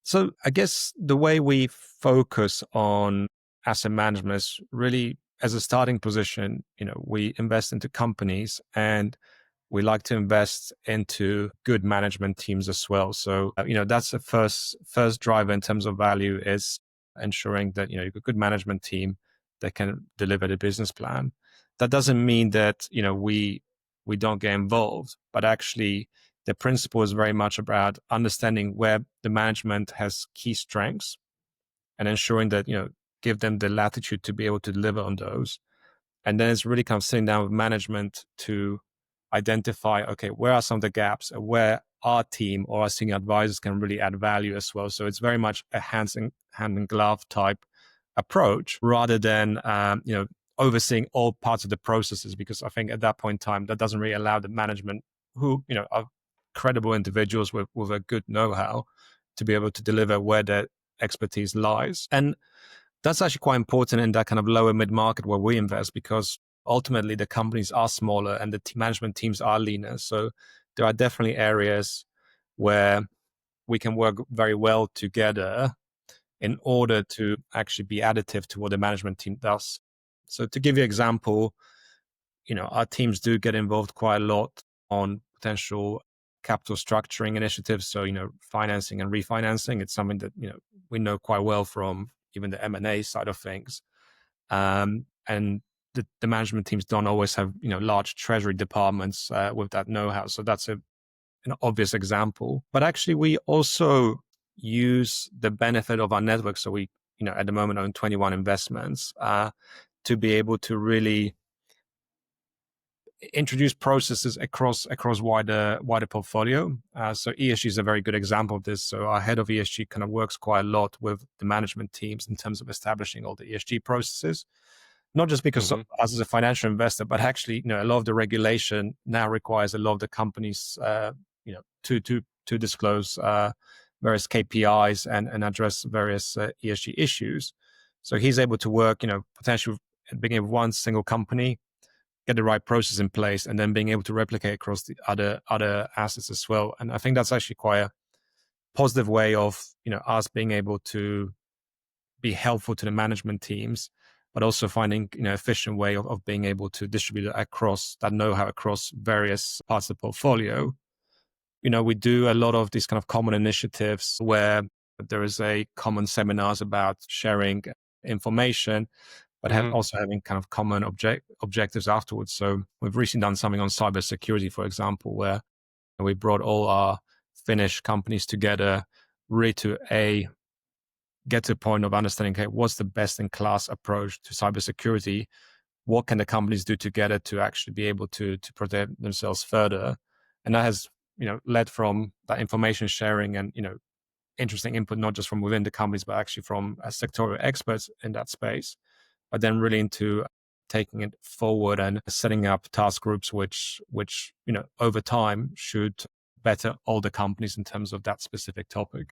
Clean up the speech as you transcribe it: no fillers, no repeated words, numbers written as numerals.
So I guess the way we focus on asset management is really as a starting position, we invest into companies and we like to invest into good management teams as well. So, that's the first driver in terms of value is ensuring that, you've got a good management team that can deliver the business plan. That doesn't mean that, we don't get involved, but actually the principle is very much about understanding where the management has key strengths and ensuring that, give them the latitude to be able to deliver on those. And then it's really kind of sitting down with management to identify, okay, where are some of the gaps and where our team or our senior advisors can really add value as well. So it's very much a hand in glove type approach rather than, overseeing all parts of the processes, because I think at that point in time, that doesn't really allow the management who, are credible individuals with a good know-how to be able to deliver where their expertise lies. And that's actually quite important in that kind of lower mid-market where we invest, because ultimately the companies are smaller and the management teams are leaner. So there are definitely areas where we can work very well together in order to actually be additive to what the management team does. So to give you an example, our teams do get involved quite a lot on potential capital structuring initiatives. So, financing and refinancing, it's something that, we know quite well from even the M&A side of things. And the management teams don't always have, large treasury departments with that know-how. So that's an obvious example. But actually, we also use the benefit of our network. So we, at the moment own 21 investments to be able to really introduce processes across wider portfolio. So ESG is a very good example of this. So our head of ESG kind of works quite a lot with the management teams in terms of establishing all the ESG processes, not just because of us as a financial investor, but actually, a lot of the regulation now requires a lot of the companies, to disclose various KPIs and address various ESG issues. So he's able to work, potentially beginning with one single company, get the right process in place, and then being able to replicate across the other assets as well. And I think that's actually quite a positive way of, us being able to be helpful to the management teams, but also finding, efficient way of being able to distribute it across that know-how across various parts of the portfolio. We do a lot of these kind of common initiatives where there is a common seminars about sharing information, but also having kind of common objectives afterwards. So we've recently done something on cybersecurity, for example, where we brought all our Finnish companies together really to get to a point of understanding, okay, what's the best in class approach to cybersecurity? What can the companies do together to actually be able to protect themselves further? And that has, led from that information sharing and, interesting input, not just from within the companies, but actually from sectorial experts in that space, but then really into taking it forward and setting up task groups, which, over time should better all the companies in terms of that specific topic.